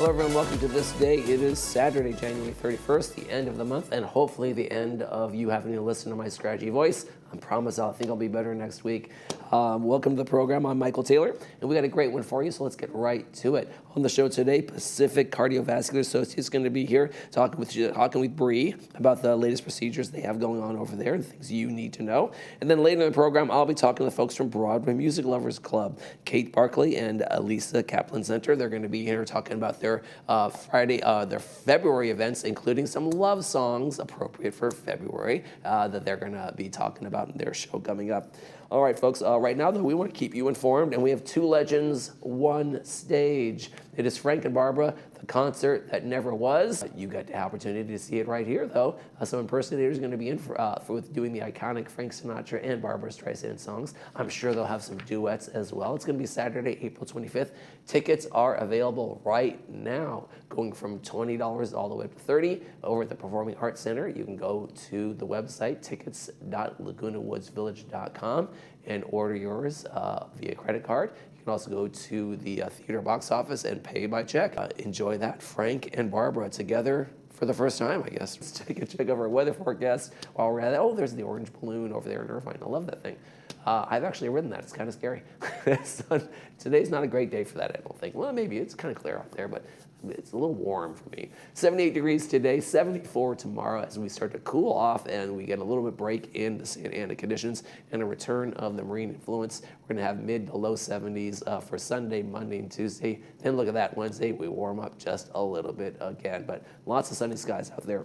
Hello everyone, welcome to This Day. It is Saturday, January 31st, the end of the month, and hopefully the end of you having to listen to my scratchy voice. I promise I think I'll be better next week. Welcome to the program. I'm Michael Taylor, and we got a great one for you, so let's get right to it. On the show today, Pacific Cardiovascular Associates is going to be here talking with Bree about the latest procedures they have going on over there and things you need to know. And then later in the program, I'll be talking to folks from Broadway Music Lovers Club, Kate Barkley and Lisa Kaplan Center. They're going to be here talking about their their February events, including some love songs appropriate for February that they're going to be talking about in their show coming up. All right, folks, right now, though, we want to keep you informed, and we have two legends, one stage. It is Frank and Barbara, the concert that never was. You got the opportunity to see it right here, though. Some impersonators are going to be in with doing the iconic Frank Sinatra and Barbara Streisand songs. I'm sure they'll have some duets as well. It's going to be Saturday, April 25th. Tickets are available right now, going from $20 all the way up to $30 over at the Performing Arts Center. You can go to the website, tickets.lagunawoodsvillage.com, and order yours via credit card. You can also go to the theater box office and pay by check. Enjoy that. Frank and Barbara together for the first time, I guess. Let's take a check of our weather forecast while we're at it. Oh, there's the orange balloon over there in Irvine. I love that thing. I've actually ridden that. It's kind of scary. Today's not a great day for that, I don't think. Well, maybe it's kind of clear out there, but it's a little warm for me. 78 degrees today, 74 tomorrow as we start to cool off and we get a little bit break in the Santa Ana conditions and a return of the marine influence. We're going to have mid to low 70s for Sunday, Monday, and Tuesday. Then look at that, Wednesday, we warm up just a little bit again, but lots of sunny skies out there.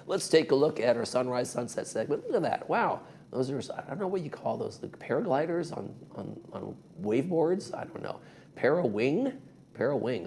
Let's take a look at our sunrise sunset segment. Look at that. Wow. Those are, I don't know what you call those, like paragliders on waveboards? I don't know. Para-wing,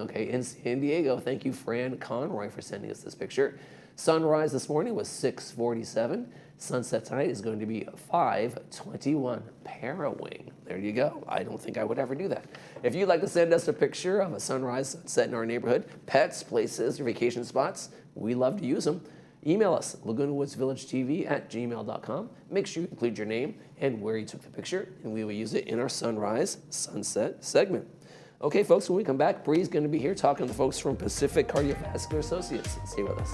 okay, in San Diego. Thank you, Fran Conroy, for sending us this picture. Sunrise this morning was 6:47. Sunset tonight is going to be 5:21. Para-wing. There you go. I don't think I would ever do that. If you'd like to send us a picture of a sunrise sunset in our neighborhood, pets, places, or vacation spots, we love to use them. Email us, lagunawoodsvillagetv@gmail.com. Make sure you include your name and where you took the picture, and we will use it in our sunrise sunset segment. Okay, folks, when we come back, Bree's going to be here talking to the folks from Pacific Cardiovascular Associates. Stay with us.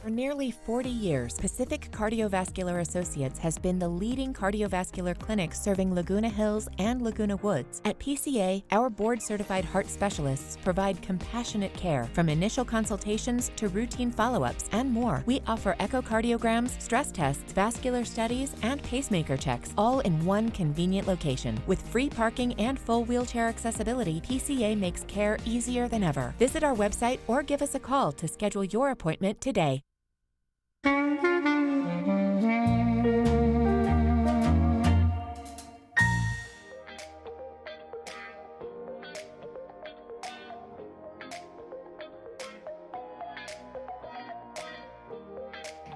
For nearly 40 years, Pacific Cardiovascular Associates has been the leading cardiovascular clinic serving Laguna Hills and Laguna Woods. At PCA, our board-certified heart specialists provide compassionate care from initial consultations to routine follow-ups and more. We offer echocardiograms, stress tests, vascular studies, and pacemaker checks, all in one convenient location. With free parking and full wheelchair accessibility, PCA makes care easier than ever. Visit our website or give us a call to schedule your appointment today.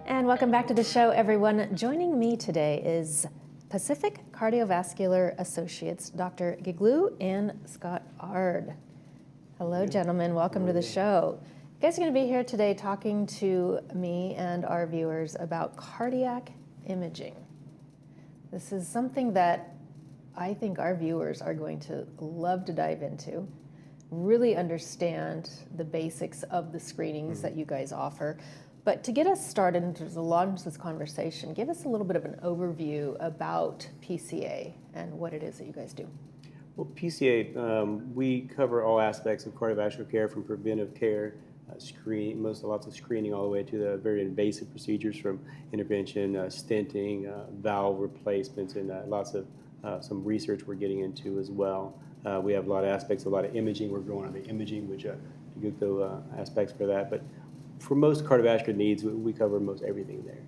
And welcome back to the show, everyone. Joining me today is Pacific Cardiovascular Associates, Dr. Giglu and Scott Ard. Hello, gentlemen. Welcome to the show. You guys are going to be here today talking to me and our viewers about cardiac imaging. This is something that I think our viewers are going to love to dive into, really understand the basics of the screenings that you guys offer. But to get us started and to launch this conversation, give us a little bit of an overview about PCA and what it is that you guys do. Well, PCA, we cover all aspects of cardiovascular care, from preventive care, lots of screening, all the way to the very invasive procedures from intervention, stenting, valve replacements, and lots of some research we're getting into as well. We have a lot of aspects, a lot of imaging. We're going on the imaging, which you get the aspects for that. But for most cardiovascular needs, we cover most everything there.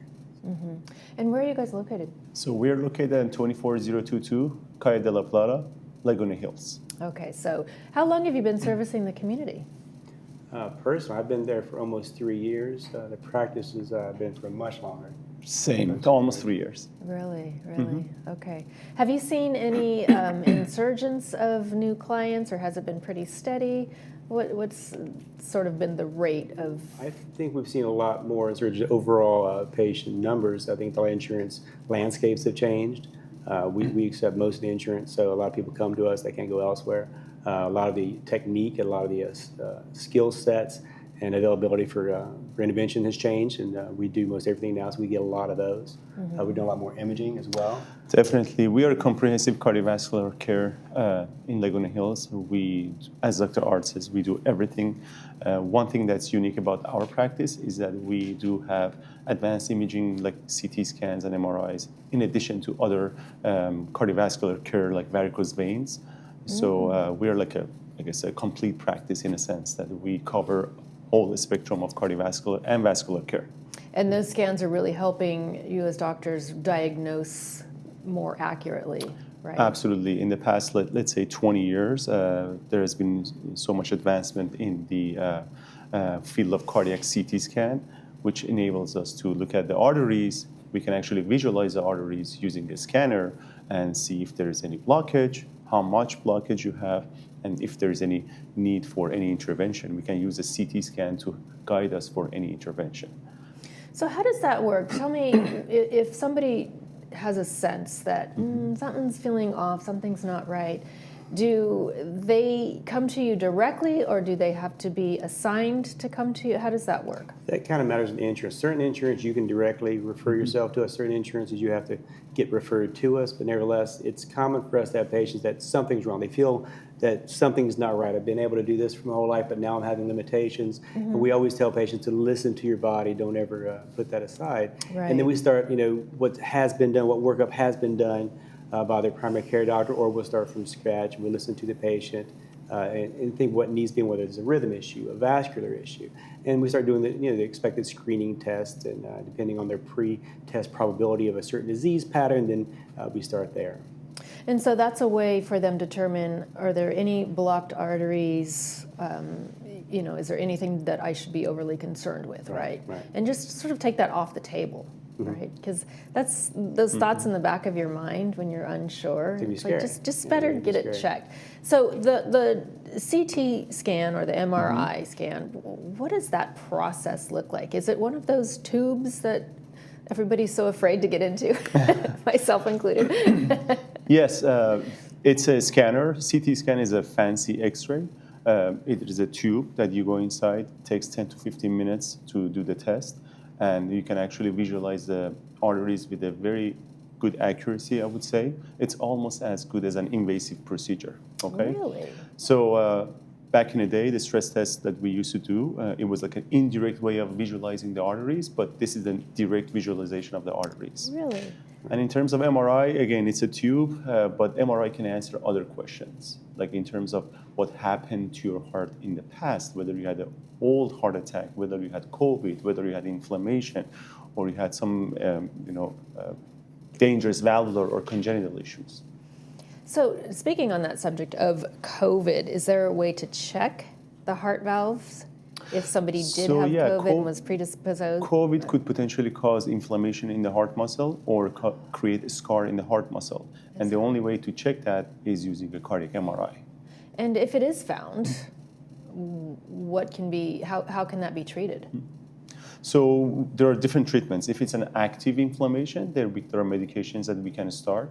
Mm-hmm. And where are you guys located? So we're located in 24022 Calle de la Plata, Laguna Hills. Okay, so how long have you been servicing the community? Personally, I've been there for almost 3 years. The practice has been for much longer. Same, almost 3 years. Really? Okay. Have you seen any insurgence of new clients, or has it been pretty steady? What's sort of been the rate of? I think we've seen a lot more in sort of overall patient numbers. I think the insurance landscapes have changed. We accept most of the insurance, so a lot of people come to us. They can't go elsewhere. A lot of the technique, a lot of the skill sets and availability for intervention has changed, and we do most everything now, so we get a lot of those. We do a lot more imaging as well. Definitely. We are a comprehensive cardiovascular care in Laguna Hills. We, as Dr. Art says, we do everything. One thing that's unique about our practice is that we do have advanced imaging like CT scans and MRIs, in addition to other cardiovascular care like varicose veins. So we're like a complete practice in a sense that we cover all the spectrum of cardiovascular and vascular care. And those scans are really helping you as doctors diagnose more accurately, right? Absolutely. In the past, let's say 20 years, there has been so much advancement in the field of cardiac CT scan, which enables us to look at the arteries. We can actually visualize the arteries using a scanner and see if there is any blockage, how much blockage you have, and if there's any need for any intervention. We can use a CT scan to guide us for any intervention. So how does that work? Tell me, if somebody has a sense that something's feeling off, something's not right, do they come to you directly, or do they have to be assigned to come to you? How does that work? That kind of matters in insurance. Certain insurance you can directly refer yourself to us. Certain insurances you have to get referred to us. But nevertheless, it's common for us to have patients that something's wrong. They feel that something's not right. I've been able to do this for my whole life, but now I'm having limitations. And we always tell patients to listen to your body. Don't ever put that aside. Right. And then we start, what has been done, what workup has been done by their primary care doctor, or we'll start from scratch. We listen to the patient and think what needs to be, whether it's a rhythm issue, a vascular issue. And we start doing the expected screening tests, and depending on their pre-test probability of a certain disease pattern, then we start there. And so that's a way for them to determine, are there any blocked arteries? Is there anything that I should be overly concerned with, right? And just sort of take that off the table, right? Because that's those thoughts in the back of your mind when you're unsure. It's like just better get it checked. So the CT scan or the MRI scan, what does that process look like? Is it one of those tubes that everybody's so afraid to get into, myself included? Yes, it's a scanner. CT scan is a fancy X-ray. It is a tube that you go inside. It takes 10 to 15 minutes to do the test. And you can actually visualize the arteries with a very good accuracy, I would say. It's almost as good as an invasive procedure, okay? Really? So back in the day, the stress test that we used to do, it was like an indirect way of visualizing the arteries, but this is a direct visualization of the arteries. Really? And in terms of MRI, again, it's a tube, but MRI can answer other questions, like in terms of what happened to your heart in the past, whether you had an old heart attack, whether you had COVID, whether you had inflammation, or you had some, dangerous valvular or congenital issues. So speaking on that subject of COVID, is there a way to check the heart valves if somebody did have COVID and was predisposed? COVID could potentially cause inflammation in the heart muscle or create a scar in the heart muscle. And the only way to check that is using a cardiac MRI. And if it is found, how can that be treated? So there are different treatments. If it's an active inflammation, there are medications that we can start.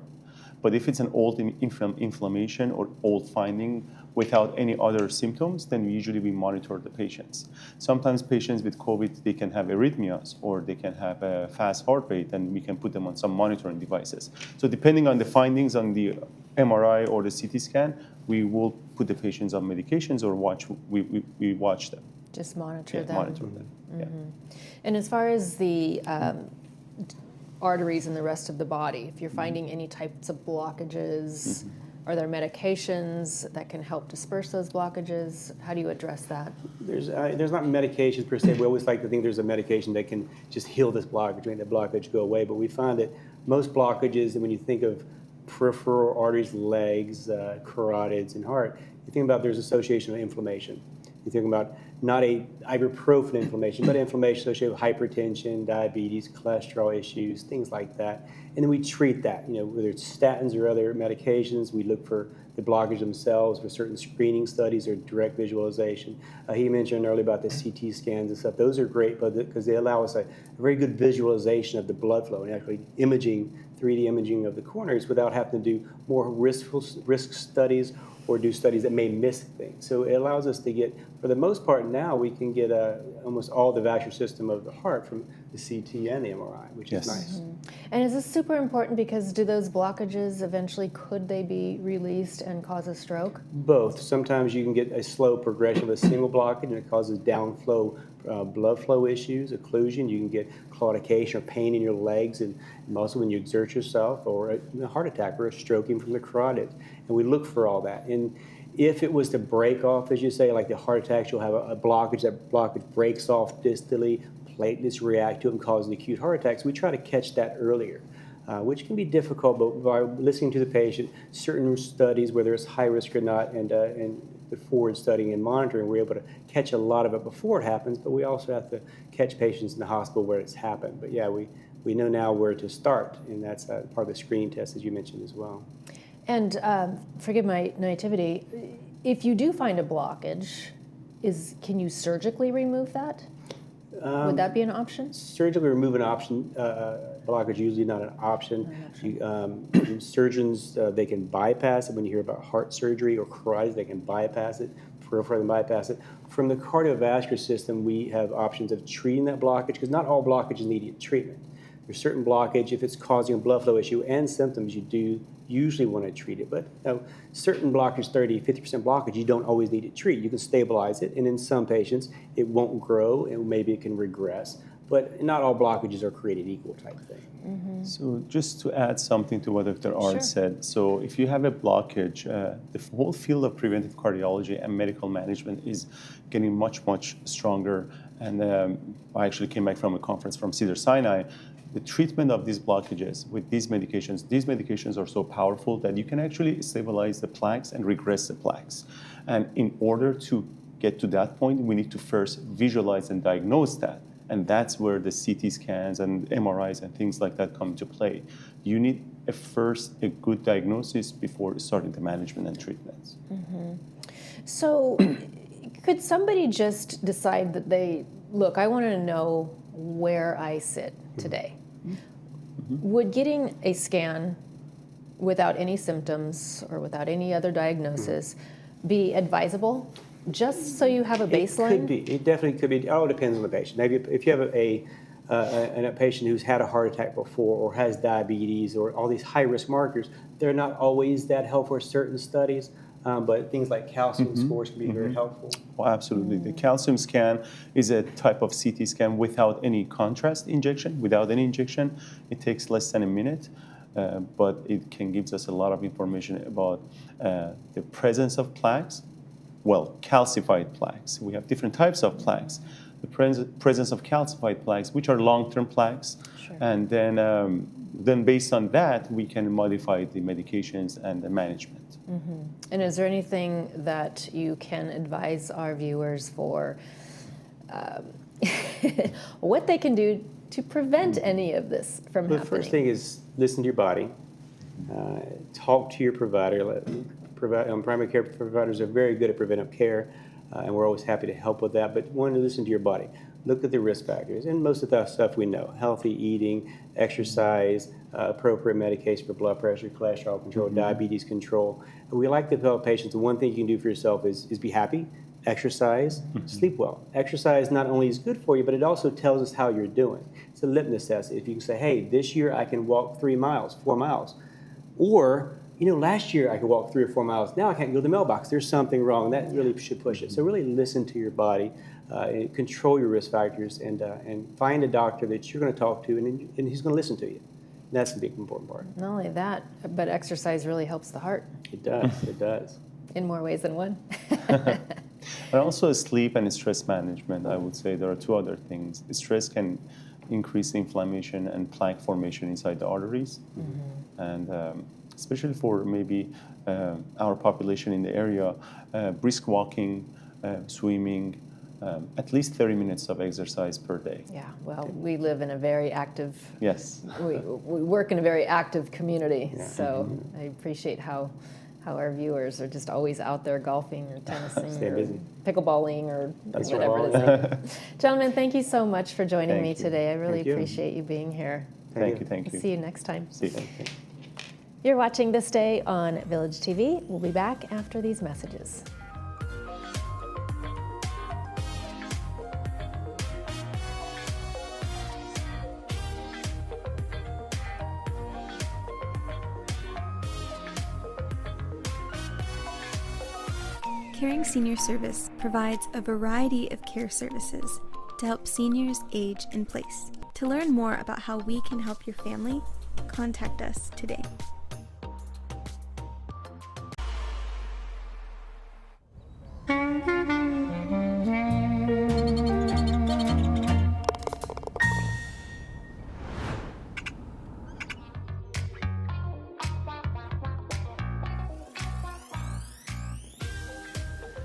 But if it's an old inflammation or old finding without any other symptoms, then usually we monitor the patients. Sometimes patients with COVID, they can have arrhythmias or they can have a fast heart rate, and we can put them on some monitoring devices. So depending on the findings on the MRI or the CT scan, we will put the patients on medications or we watch them. Just monitor them. Monitor them. Yeah. And as far as the arteries in the rest of the body, if you're finding any types of blockages, are there medications that can help disperse those blockages? How do you address that? There's not medications per se. We always like to think there's a medication that can just heal this blockage, make the blockage go away. But we find that most blockages, and when you think of peripheral arteries, legs, carotids, and heart, you think about there's association with inflammation. You're thinking about not a ibuprofen inflammation, but inflammation associated with hypertension, diabetes, cholesterol issues, things like that. And then we treat that, whether it's statins or other medications. We look for the blockage themselves for certain screening studies or direct visualization. He mentioned earlier about the CT scans and stuff. Those are great because they allow us a very good visualization of the blood flow and actually imaging, 3D imaging of the coroners without having to do more risk studies or do studies that may miss things. So it allows us to get, for the most part now, we can get almost all the vascular system of the heart from the CT and the MRI, which is nice. And is this super important because do those blockages eventually, could they be released and cause a stroke? Both. Sometimes you can get a slow progression of a single blockage and it causes downflow blood flow issues, occlusion. You can get claudication or pain in your legs and muscle when you exert yourself, or a heart attack or a stroking from the carotid. And we look for all that. And if it was to break off, as you say, like the heart attacks, you'll have a blockage. That blockage breaks off distally, platelets react to it and cause the acute heart attacks. We try to catch that earlier, which can be difficult, but by listening to the patient, certain studies, whether it's high risk or not, and the forward studying and monitoring, we're able to catch a lot of it before it happens, but we also have to catch patients in the hospital where it's happened. But yeah, we know now where to start, and that's part of the screening test, as you mentioned as well. And forgive my naivety, if you do find a blockage, can you surgically remove that? Would that be an option? Surgically remove an option. Blockage usually not an option. Surgeons, they can bypass it. When you hear about heart surgery or carotid, they can bypass it, peripheral and bypass it. From the cardiovascular system, we have options of treating that blockage, because not all blockages need treatment. There's certain blockage, if it's causing a blood flow issue and symptoms, you do usually want to treat it. But certain blockage, 30-50% blockage, you don't always need to treat. You can stabilize it, and in some patients, it won't grow, and maybe it can regress. But not all blockages are created equal type thing. So just to add something to what Dr. Ard said, so if you have a blockage, the whole field of preventive cardiology and medical management is getting much, much stronger. And I actually came back from a conference from Cedars-Sinai. The treatment of these blockages with these medications are so powerful that you can actually stabilize the plaques and regress the plaques. And in order to get to that point, we need to first visualize and diagnose that. And that's where the CT scans and MRIs and things like that come into play. You need a good diagnosis before starting the management and treatments. So could somebody just decide that look, I want to know where I sit today? Would getting a scan without any symptoms or without any other diagnosis be advisable, just so you have a baseline? It could be. It definitely could be. It all depends on the patient. Maybe if you have a patient who's had a heart attack before or has diabetes or all these high-risk markers, they're not always that helpful for certain studies, but things like calcium scores can be very helpful. Well, absolutely. The calcium scan is a type of CT scan without any contrast injection. Without any injection, it takes less than a minute, but it can give us a lot of information about the presence of plaques. Well, calcified plaques. We have different types of plaques. The presence of calcified plaques, which are long-term plaques, and then based on that, we can modify the medications and the management. And is there anything that you can advise our viewers for what they can do to prevent any of this from happening? The first thing is listen to your body. Talk to your provider. Primary care providers are very good at preventive care, and we're always happy to help with that. But one, listen to your body. Look at the risk factors, and most of that stuff we know: healthy eating, exercise, appropriate medication for blood pressure, cholesterol control, diabetes control. And we like to tell patients the one thing you can do for yourself is be happy, exercise, sleep well. Exercise not only is good for you, but it also tells us how you're doing. It's a litmus test. If you can say, hey, this year I can walk 3 miles, 4 miles, or last year I could walk 3 or 4 miles. Now I can't go to the mailbox. There's something wrong. That really should push it. So really listen to your body, and control your risk factors, and find a doctor that you're going to talk to, and he's going to listen to you. And that's the big important part. Not only that, but exercise really helps the heart. It does. It does. In more ways than one. And also sleep and stress management, I would say there are 2 other things. Stress can increase inflammation and plaque formation inside the arteries. And especially for maybe our population in the area, brisk walking, swimming, at least 30 minutes of exercise per day. Yeah, well, we live in a very active, Yes. we work in a very active community, so I appreciate how our viewers are just always out there golfing or tennising Stay or busy. pickleballing or That's whatever right. it is. Gentlemen, thank you so much for joining Thank me you. today. I really Thank you. appreciate you being here. Thank you. See you next time. See you. You're watching This Day on Village TV. We'll be back after these messages. Caring Senior Service provides a variety of care services to help seniors age in place. To learn more about how we can help your family, contact us today.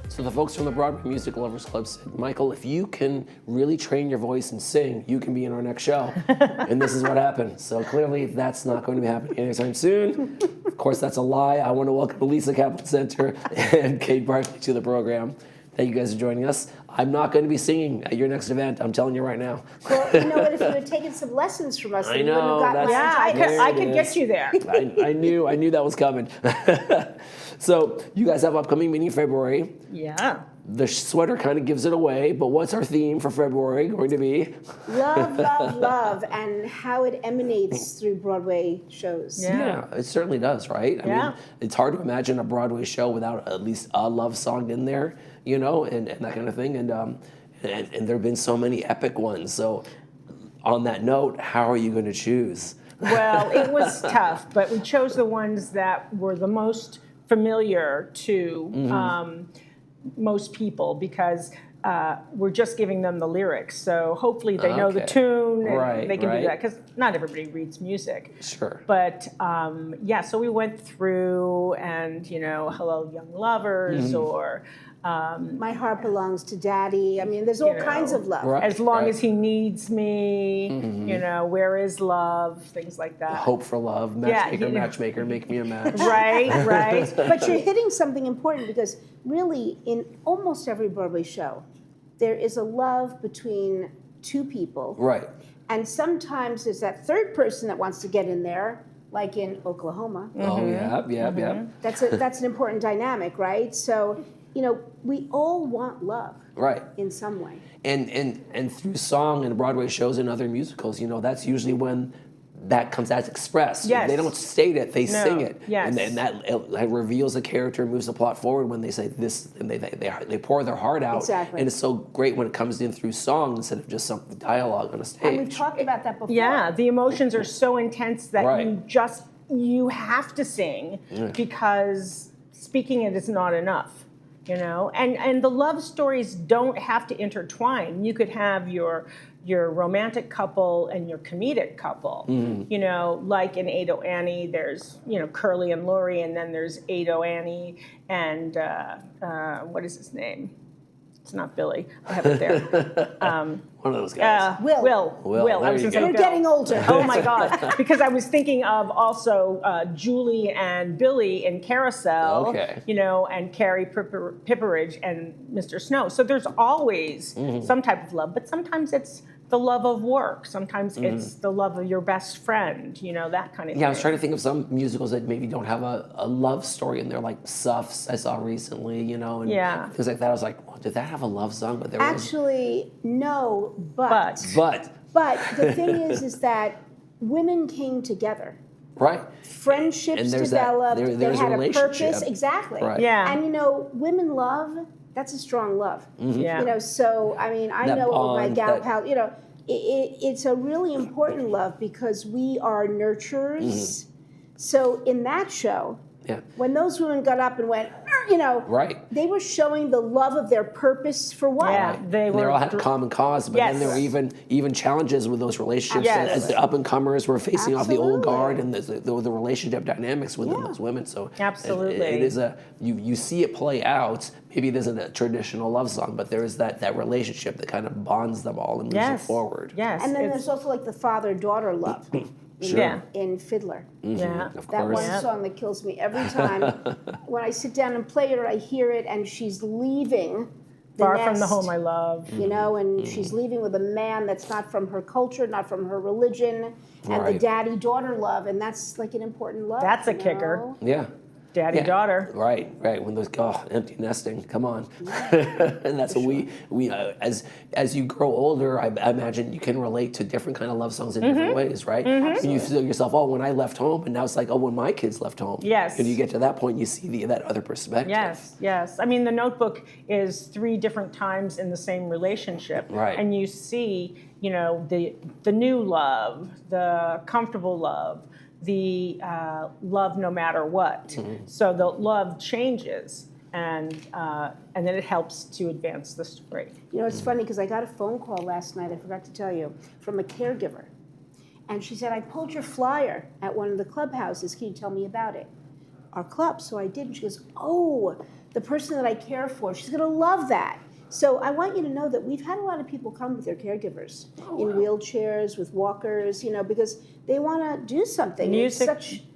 So the folks from the Broadway Music Lovers Club said, Michael, if you can really train your voice and sing, you can be in our next show. And this is what happened. So clearly that's not going to be happening anytime soon. Of course, that's a lie. I want to welcome Lisa Kaplan Center and Kate Barkley to the program. Thank you guys for joining us. I'm not going to be singing at your next event. I'm telling you right now. Well, you know what? If you had taken some lessons from us, I then you wouldn't know, have gotten that's- laryngitis. There I it could is. get you there. I knew that was coming. So you guys have upcoming meeting in February. Yeah. The sweater kind of gives it away, but what's our theme for February going to be? Love, love, love, and how it emanates through Broadway shows. Yeah. It certainly does, right? I Yeah. mean, it's hard to imagine a Broadway show without at least a love song in there, you know, and that kind of thing. And there have been so many epic ones. So on that note, how are you going to choose? Well, it was tough, but we chose the ones that were the most familiar to most people because we're just giving them the lyrics. So hopefully they know the Okay. tune and Right, they can right. do that because not everybody reads music. Sure. But yeah, so we went through and, you know, Hello Young Lovers or My heart belongs to Daddy. I mean, there's all You kinds know, of love. Right. As Long as He Needs Me, you know, Where is Love, things like that. Hope for love, Yeah, matchmaker, you know. matchmaker, make me a match. Right. But you're hitting something important because really, in almost every Broadway show, there is a love between two people. Right. And sometimes there's that third person that wants to get in there, like in Oklahoma. Oh, yeah. That's an important dynamic, right? So, you know, we all want love Right. in some way. And through song and Broadway shows and other musicals, you know, that's usually when that comes out expressed. Yes. They don't state it, they sing it. Yes. And that it reveals the character and moves the plot forward when they say this, and they pour their heart out. Exactly. And it's so great when it comes in through song instead of just some dialogue on a stage. And we've talked about that before. Yeah, the emotions are so intense that Right. you have to sing because speaking it is not enough, you know. And the love stories don't have to intertwine. You could have your romantic couple and your comedic couple. You know, like in Ado Annie, there's, you know, Curly and Laurie, and then there's Ado Annie and what is his name? It's not Billy. I have it there. One of those guys. Will. Will. There I was you gonna say go. We're Bill. getting older. Oh my God! Because I was thinking of also Julie and Billy in Carousel. Okay. You know, and Carrie Pipperidge and Mr. Snow. So there's always some type of love, but sometimes it's the love of work. Sometimes it's the love of your best friend. You know, that kind of thing. Yeah, I was trying to think of some musicals that maybe don't have a love story in there, like Suffs I saw recently, you know, and Yeah. things like that. I was like, well, did that have a love song? But there was. Actually, no, but But the thing is that women came together. right. Friendships And there's that- developed. there- they there's a had a relationship. purpose. Exactly. Right. Yeah. And you know, women love. That's a strong love. Yeah. You know, so I mean, I That know of my bond, gal that- pal. You know, it's a really important love because we are nurturers. So in that show, Yeah. when those women got up and went, Right. They were showing the love of their purpose for what? Yeah, they And were. they all had a common cause, but then there were Yes. even challenges with those relationships Yes. as the up and comers were facing off the old Absolutely. guard and the relationship dynamics within those women. So Absolutely. it is you see it play out. Maybe it isn't a traditional love song, but there is that relationship that kind of bonds them all and moves it Yes. forward. Yes. And then it's- there's also like the father-daughter love Yeah. in Fiddler. Yeah. Of That course. one song that kills me every time. When I sit down and play it or I hear it and she's leaving the Far from the nest, home I love. and she's leaving with a man that's not from her culture, not from her religion, and the Right. daddy-daughter love, and that's like an important love. That's a you kicker. know? Yeah. Daddy, Yeah. daughter. Right. When those empty nesting, come on, and that's what we as you grow older, I imagine you can relate to different kind of love songs in different ways, right? And you feel yourself, when I left home, and now it's like, when my kids left home. Yes. And you get to that point, you see that other perspective. Yes. I mean, the Notebook is 3 different times in the same relationship. Right. And you see, the new love, the comfortable love, the love no matter what. So the love changes, and then it helps to advance the story. It's funny because I got a phone call last night, I forgot to tell you, from a caregiver. And she said, I pulled your flyer at one of the clubhouses. Can you tell me about it? Our club. So I did. And she goes, the person that I care for, she's going to love that. So I want you to know that we've had a lot of people come with their caregivers in wheelchairs, with walkers, because they want to do something. Music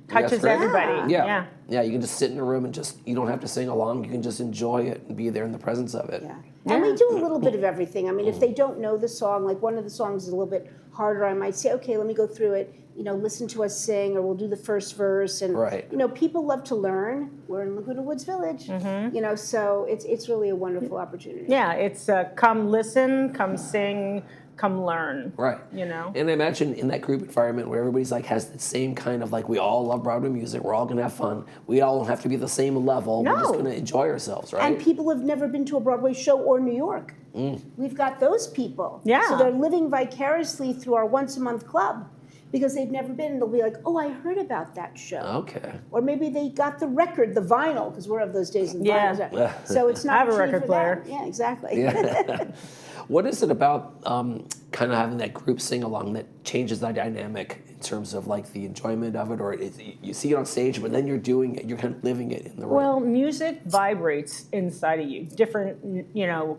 touches right. everybody. Yeah. You can just sit in a room and you don't have to sing along. You can just enjoy it and be there in the presence of it. Yeah. And we do a little bit of everything. I mean, if they don't know the song, like one of the songs is a little bit harder, I might say, okay, let me go through it, listen to us sing, or we'll do the first verse. And, Right. People love to learn. We're in Laguna Woods Village, so it's really a wonderful opportunity. Yeah, it's come listen, come sing, come learn. Right. And I imagine in that group environment where everybody's has the same kind of we all love Broadway music, we're all gonna have fun. We all don't have to be the same level. We're just No. gonna enjoy ourselves, right? And people have never been to a Broadway show or New York. We've got those people. Yeah. So they're living vicariously through our once-a-month club because they've never been. They'll be like, I heard about that show. Okay. Or maybe they got the record, the vinyl, because we're of those days in Yeah. vinyl. So it's not I have a cheap record for player. them. Yeah, exactly. Yeah. What is it about kind of having that group sing along that changes the dynamic in terms of the enjoyment of it, or you see it on stage, but then you're doing it, you're kind of living it in the room? Well, music vibrates inside of you. Different,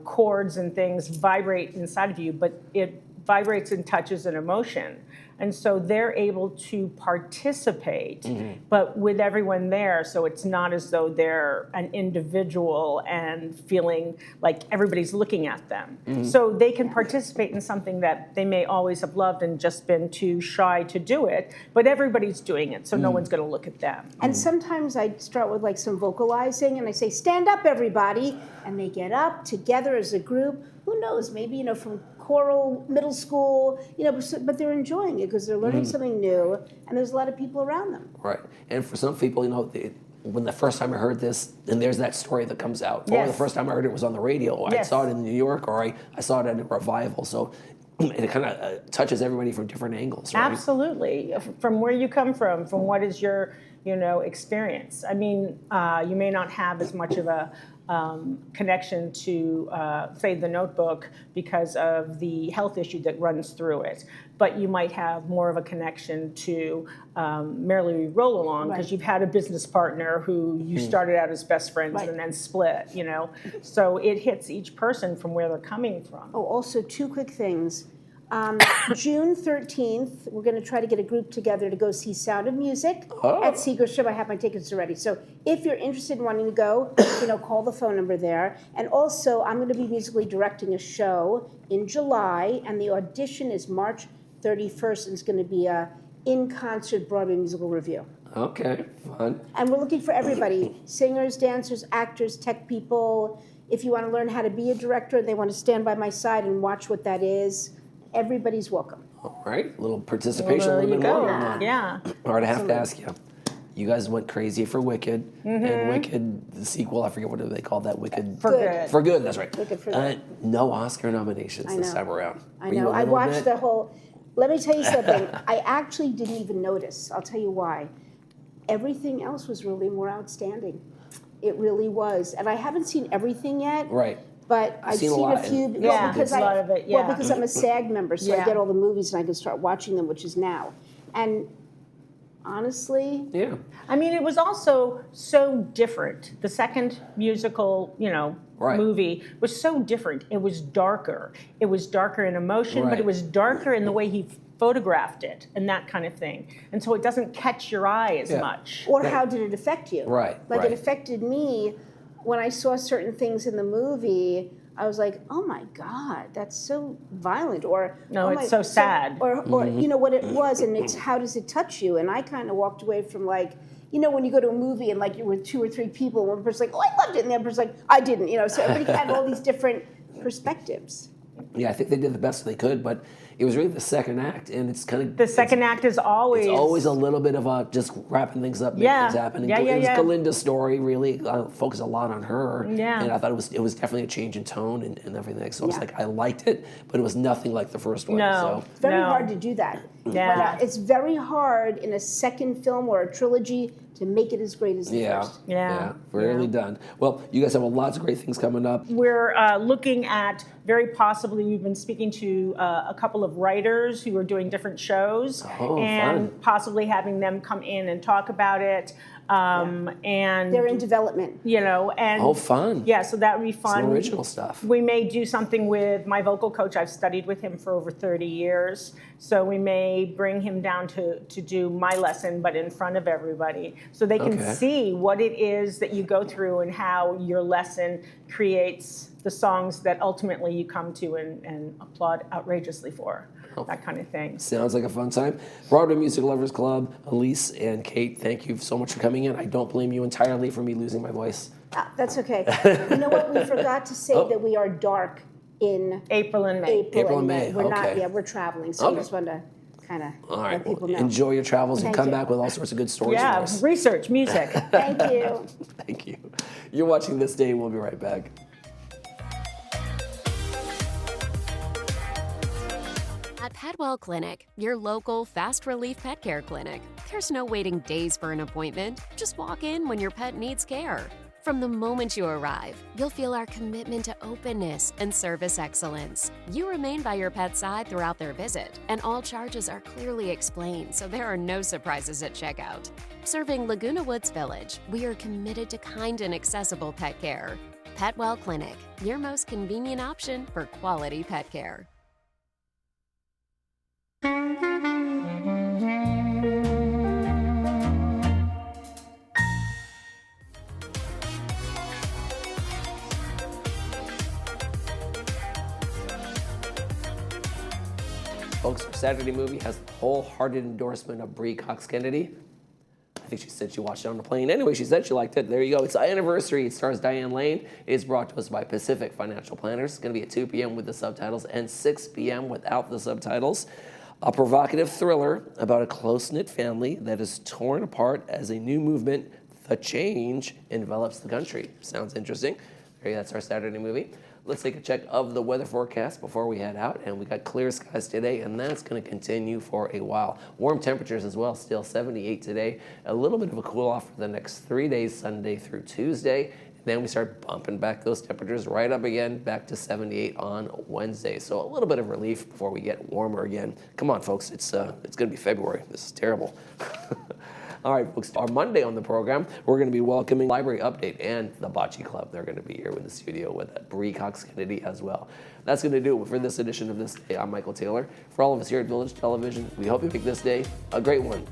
chords and things vibrate inside of you, but it vibrates and touches an emotion. And so they're able to participate, but with everyone there, so it's not as though they're an individual and feeling like everybody's looking at them. So they can participate in something that they may always have loved and just been too shy to do it, but everybody's doing it, so no one's going to look at them. And sometimes I start with some vocalizing and I say, stand up, everybody. And they get up together as a group. Who knows, maybe, from choral, middle school, but they're enjoying it because they're learning something new and there's a lot of people around them. Right. And for some people, when the first time I heard this, and there's that story that comes out, or Yes. the first time I heard it was on the radio, I Yes. saw it in New York, or I saw it at a revival. So it kind of touches everybody from different angles, right? Absolutely. From where you come from what is your, experience. I mean, you may not have as much of a connection to, say, the Notebook because of the health issue that runs through it. But you might have more of a connection to Merrily We Roll Along because you've had a business partner who you started out as best friends and then split, So it hits each person from where they're coming from. Oh, also 2 quick things. June 13th, we're going to try to get a group together to go see Sound of Music at Seagrove. I have my tickets already. So if you're interested in wanting to go, call the phone number there. And also, I'm going to be musically directing a show in July, and the audition is March 31st, and it's going to be a in-concert Broadway musical review. Okay, fun. And we're looking for everybody, singers, dancers, actors, tech people. If you want to learn how to be a director, they want to stand by my side and watch what that is. Everybody's welcome. All right, a little participation, Well, a there little you bit more go. going on. Yeah. All right, I have to ask you. You guys went crazy for Wicked, and Wicked, the sequel, I forget what they called that, Wicked. For good. For Good, that's right. Wicked for Good. No Oscar nominations this time around. I Were you know. a I little watched bit- the whole. Let me tell you something. I actually didn't even notice. I'll tell you why. Everything else was really more outstanding. It really was. And I haven't seen everything yet. Right. But I've seen a seen lot, a few. and- Yeah, because a lot of it, yeah. Well, because I'm a SAG member, so I Yeah. get all the movies and I can start watching them, which is now. And honestly, Yeah. I mean, it was also so different. The second musical, Right. movie was so different. It was darker. It was darker in emotion, but Right. it was darker in the way he photographed it and that kind of thing. And so it doesn't catch your eye as Yeah. much. or how did it affect you? Right, Like right. it affected me when I saw certain things in the movie. I was like, oh my God, that's so violent. Or No, oh it's my- so sad. Or Mm-hmm. you know what it was, and it's how does it touch you? And I kind of walked away from like, when you go to a movie and like you're with 2 or 3 people, one person's like, oh, I loved it, and the other person's like, I didn't. So everybody had all these different perspectives. Yeah, I think they did the best they could, but it was really the second act, and it's kind of The second act is always... It's always a little bit of a just wrapping things up, making Yeah. things happen. And Yeah, yeah, it was yeah. Galinda's story, really focused a lot on her. Yeah. And I thought it was definitely a change in tone and everything. So it's Yeah. like I liked it, but it was nothing like the first one. No. So It's very No. hard to do that. Yeah. But it's very hard in a second film or a trilogy to make it as great as the yeah, first. Yeah. really Yeah. done. Well, you guys have lots of great things coming up. We're looking at very possibly, we've been speaking to a couple of writers who are doing different shows Oh, and fun. possibly having them come in and talk about it. And, They're in development. and Oh, fun. yeah, so that would be fun. Some original stuff. We may do something with my vocal coach. I've studied with him for over 30 years. So we may bring him down to do my lesson, but in front of everybody. So they can Okay. see what it is that you go through and how your lesson creates the songs that ultimately you come to and applaud outrageously for. That kind of thing. Sounds like a fun time. Broadway Music Lovers Club, Elise and Kate, thank you so much for coming in. I don't blame you entirely for me losing my voice. That's okay. You know what? We forgot to say that we are dark in April and May. April and May, We're not. okay. Yeah, we're traveling, so I Okay. just wanted to kind of All right, let people well, know. enjoy your travels and Thank come you. back with all sorts of good stories for Yeah, us. research, music. Thank you. Thank you. You're watching This Day. We'll be right back. At Petwell Clinic, your local fast relief pet care clinic, there's no waiting days for an appointment. Just walk in when your pet needs care. From the moment you arrive, you'll feel our commitment to openness and service excellence. You remain by your pet's side throughout their visit, and all charges are clearly explained, so there are no surprises at checkout. Serving Laguna Woods Village, we are committed to kind and accessible pet care. Petwell Clinic, your most convenient option for quality pet care. Folks, our Saturday movie has the wholehearted endorsement of Brie Cox Kennedy. I think she said she watched it on the plane. Anyway, she said she liked it. There you go. It's our anniversary. It stars Diane Lane. It is brought to us by Pacific Financial Planners. It's going to be at 2 p.m. with the subtitles and 6 p.m. without the subtitles. A provocative thriller about a close-knit family that is torn apart as a new movement, The Change, envelops the country. Sounds interesting. There, that's our Saturday movie. Let's take a check of the weather forecast before we head out. And we got clear skies today, and that's going to continue for a while. Warm temperatures as well, still 78 today. A little bit of a cool off for the next 3 days, Sunday through Tuesday. And then we start bumping back those temperatures right up again, back to 78 on Wednesday. So a little bit of relief before we get warmer again. Come on, folks, it's going to be February. This is terrible. All right, folks, our Monday on the program, we're going to be welcoming Library Update and the Bocce Club. They're going to be here in the studio with Brie Cox Kennedy as well. That's going to do it for this edition of This Day. I'm Michael Taylor. For all of us here at Village Television, we hope you make this day a great one.